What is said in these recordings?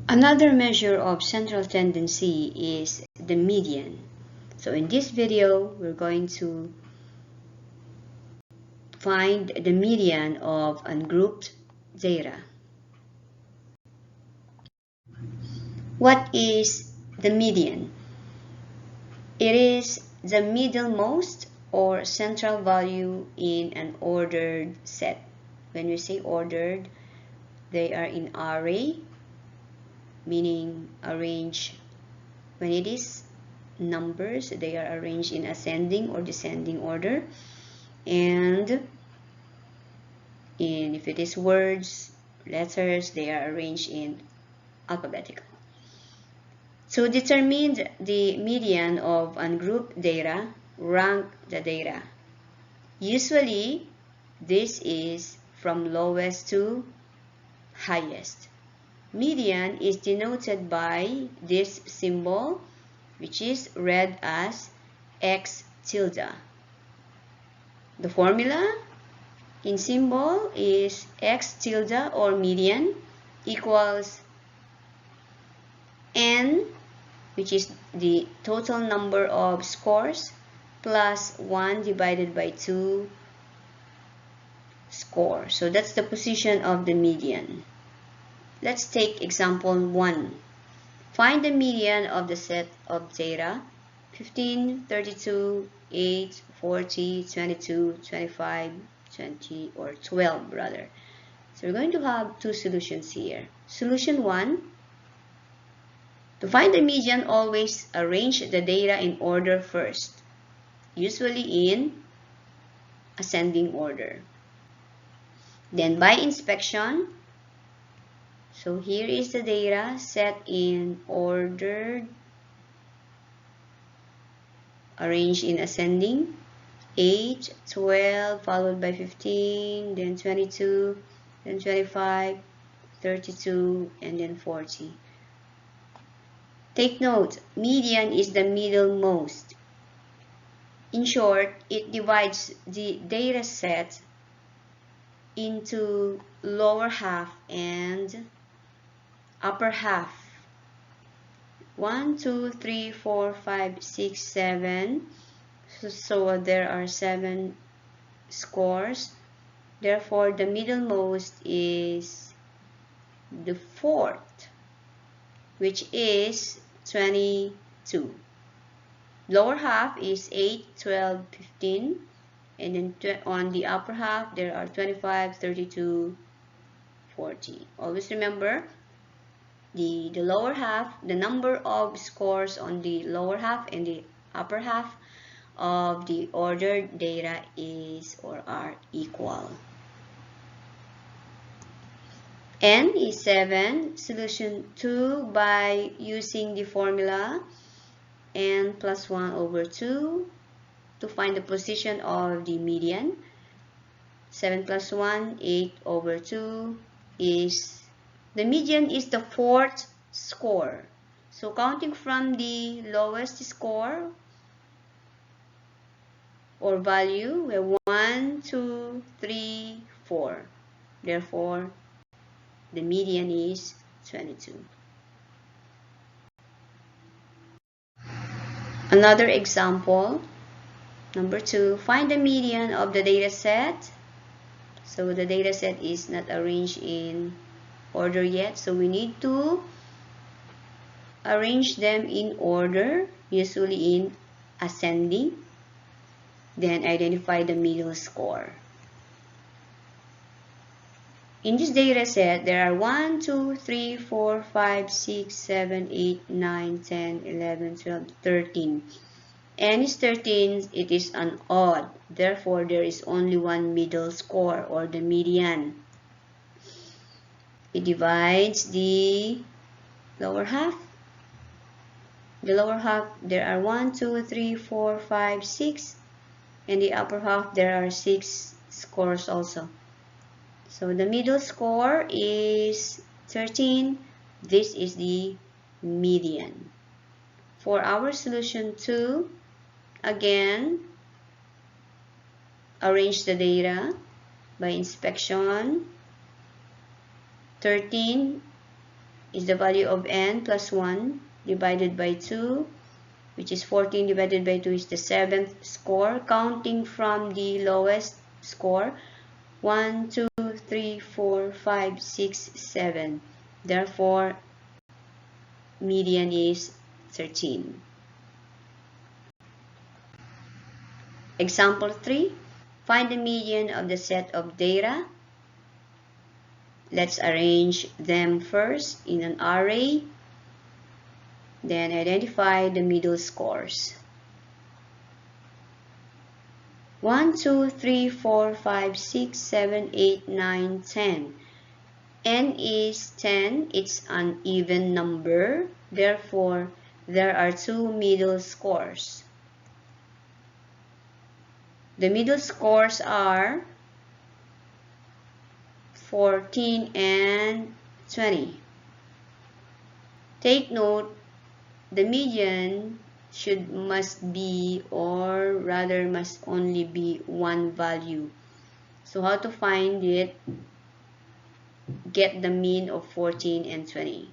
Another measure of central tendency is the median. So in this video, we're going to find the median of ungrouped data. What is the median? It is the middlemost or central value in an ordered set. When we say ordered, they are in array, meaning arranged. When it is numbers, they are arranged in ascending or descending order. And if it is words, letters, they are arranged in alphabetical. To determine the median of ungrouped data, rank the data. Usually, this is from lowest to highest. Median is denoted by this symbol, which is read as X tilde. The formula in symbol is X tilde or median equals N, which is the total number of scores, plus 1 divided by 2 score. So that's the position of the median. Let's take example 1. Find the median of the set of data 15, 32, 8, 40, 22, 25, 20, or 12 rather. So we're going to have two solutions here. Solution 1. To find the median, always arrange the data in order first, usually in ascending order. Then by inspection, so here is the data set in order, arranged in ascending, 8, 12, followed by 15, then 22, then 25, 32, and then 40. Take note, median is the middlemost. In short, it divides the data set into lower half and upper half. 1, 2, 3, 4, 5, 6, 7. So there are 7 scores. Therefore, the middlemost is the fourth, which is 22. Lower half is 8, 12, 15. And then on the upper half, there are 25, 32, 40. Always remember, the lower half, the number of scores on the lower half and the upper half of the ordered data is or are equal. N is 7. Solution 2 by using the formula N plus 1 over 2 to find the position of the median. 7 plus 1, 8 over 2 is, the median is the fourth score. So counting from the lowest score or value, we have 1, 2, 3, 4. Therefore, the median is 22. Another example, number 2, find the median of the data set. So the data set is not arranged in order yet, so we need to arrange them in order, usually in ascending. Then identify the middle score. In this data set, there are 1, 2, 3, 4, 5, 6, 7, 8, 9, 10, 11, 12, 13. N is 13, it is an odd. Therefore, there is only one middle score or the median. It divides the lower half. The lower half, there are 1, 2, 3, 4, 5, 6. In the upper half, there are 6 scores also. So the middle score is 13. This is the median. For our solution 2, again, arrange the data by inspection. 13 is the value of n plus 1 divided by 2, which is 14 divided by 2 is the 7th score, counting from the lowest score, 1, 2, 3, 4, 5, 6, 7. Therefore, median is 13. Example 3. Find the median of the set of data. Let's arrange them first in an array. Then identify the middle scores. 1, 2, 3, 4, 5, 6, 7, 8, 9, 10. N is 10. It's an even number. Therefore, there are 2 middle scores. The middle scores are 14 and 20. Take note, the median must be, or rather must only be, one value. So how to find it? Get the mean of 14 and 20.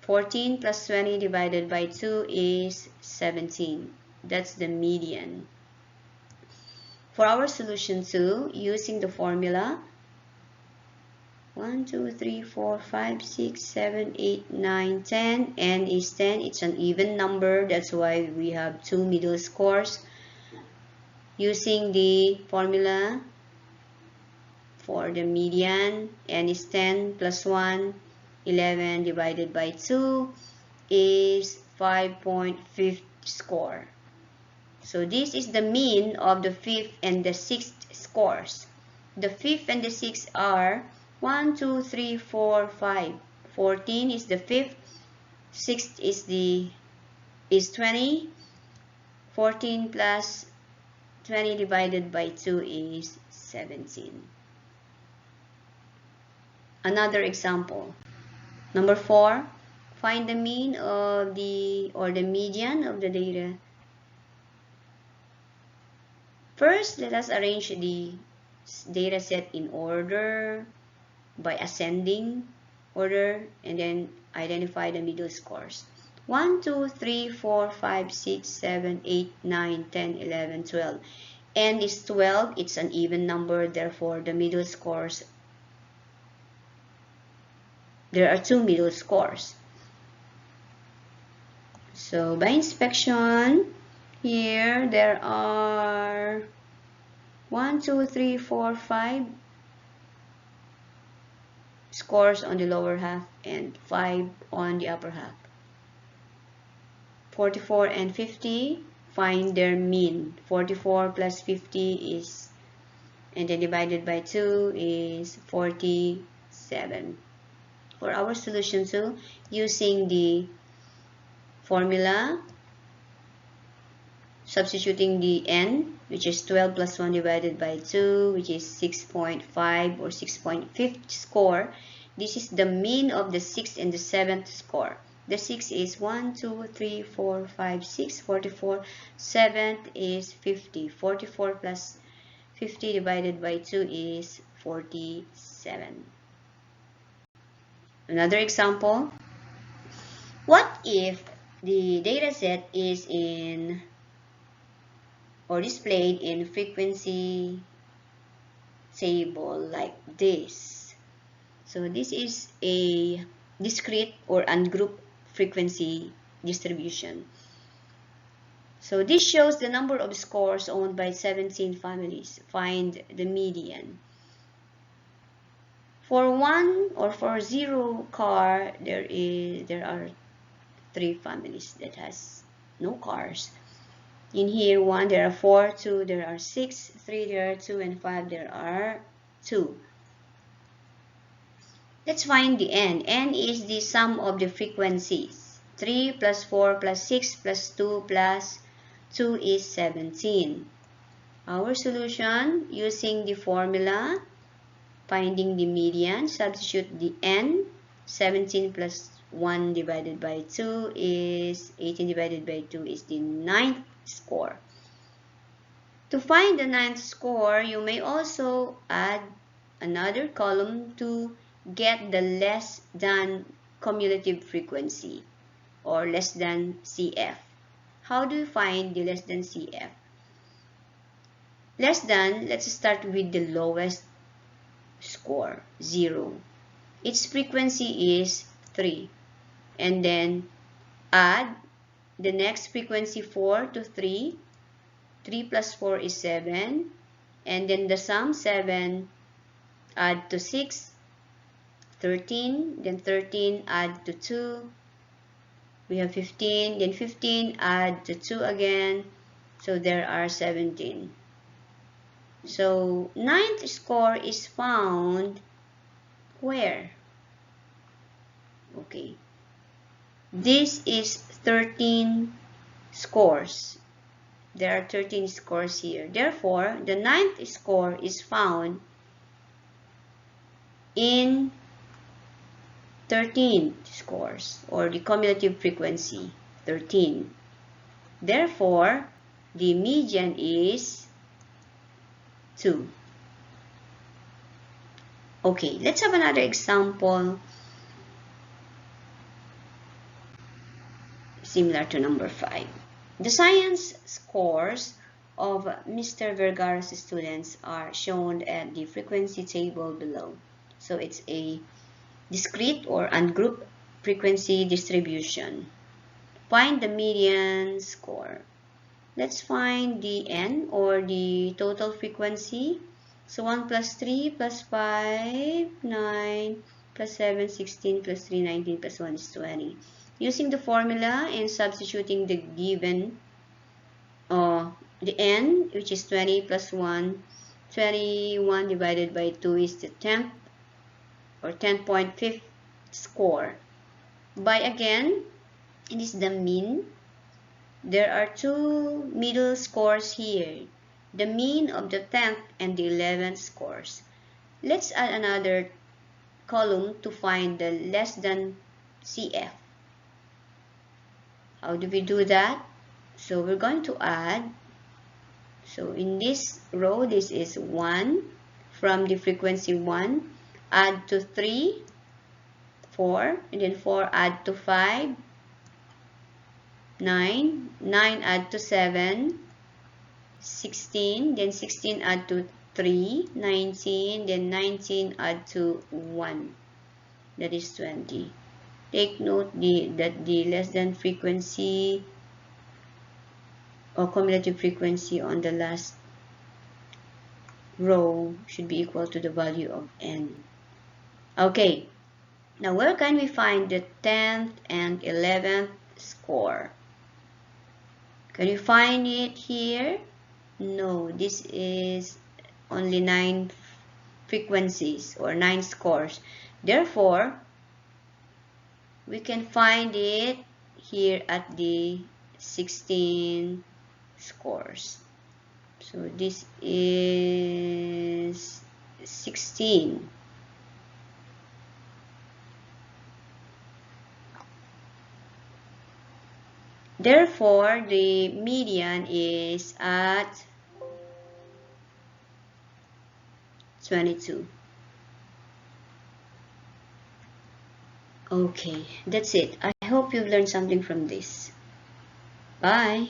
14 plus 20 divided by 2 is 17. That's the median. For our solution 2, using the formula 1, 2, 3, 4, 5, 6, 7, 8, 9, 10. N is 10. It's an even number. That's why we have 2 middle scores. Using the formula for the median, N is 10 plus 1, 11 divided by 2 is 5.5 score. So this is the mean of the 5th and the 6th scores. The 5th and the 6th are 1, 2, 3, 4, 5. 14 is the 5th. 6th is 20. 14 plus 20 divided by 2 is 17. Another example. Number 4. Find the mean of the median of the data. First, let us arrange the data set in order by ascending order and then identify the middle scores. 1, 2, 3, 4, 5, 6, 7, 8, 9, 10, 11, 12. N is 12. It's an even number. Therefore, the middle scores, there are 2 middle scores. So, by inspection, here there are 1, 2, 3, 4, 5 scores on the lower half and 5 on the upper half. 44 and 50, find their mean. 44 plus 50 is, and then divided by 2 is 47. For our solution 2, using the formula, substituting the n, which is 12 plus 1 divided by 2, which is 6.5 or 6.5 score. This is the mean of the 6th and the 7th score. The 6 is 1, 2, 3, 4, 5, 6, 44. 7th is 50. 44 plus 50 divided by 2 is 47. Another example. What if the data set is in or displayed in frequency table like this? So this is a discrete or ungrouped frequency distribution. So this shows the number of scores owned by 17 families. Find the median. For 1 or for 0 car, there are 3 families that has no cars. In here, 1 there are 4, 2 there are 6, 3 there are 2, and 5 there are 2. Let's find the n. N is the sum of the frequencies. 3 plus 4 plus 6 plus 2 plus 2 is 17. Our solution, using the formula, finding the median, substitute the n. 17 plus 1 divided by 2 is 18 divided by 2 is the 9th score. To find the 9th score, you may also add another column to get the less than cumulative frequency or less than CF. How do you find the less than CF? Less than, let's start with the lowest score, 0. Its frequency is 3. And then add the next frequency 4 to 3. 3 plus 4 is 7. And then the sum 7, add to 6, 13. Then 13 add to 2. We have 15. Then 15 add to 2 again. So there are 17. So ninth score is found where? Okay. This is 13 scores. There are 13 scores here. Therefore, the ninth score is found in 13 scores, or the cumulative frequency, 13. Therefore, the median is 2. Okay, let's have another example similar to number 5. The science scores of Mr. Vergara's students are shown at the frequency table below. So it's a discrete or ungrouped frequency distribution. Find the median score. Let's find the n, or the total frequency. So 1 plus 3 plus 5, 9, plus 7, 16, plus 3, 19, plus 1 is 20. Using the formula and substituting the given, the n, which is 20 plus 1, 21 divided by 2 is the 10th or 10.5 score. By again, it is the mean. There are two middle scores here, the mean of the 10th and the 11th scores. Let's add another column to find the less than CF. How do we do that? So we're going to add, so in this row, this is 1 from the frequency 1, add to 3, 4, and then 4 add to 5, 9, 9 add to 7, 16, then 16 add to 3, 19, then 19 add to 1, that is 20. Take note that the less than frequency or cumulative frequency on the last row should be equal to the value of n. Okay, now where can we find the 10th and 11th score? Can you find it here? No, this is only 9 frequencies or 9 scores. Therefore, we can find it here at the 16 scores. So this is 16. Therefore, the median is at 22. Okay, that's it. I hope you've learned something from this. Bye.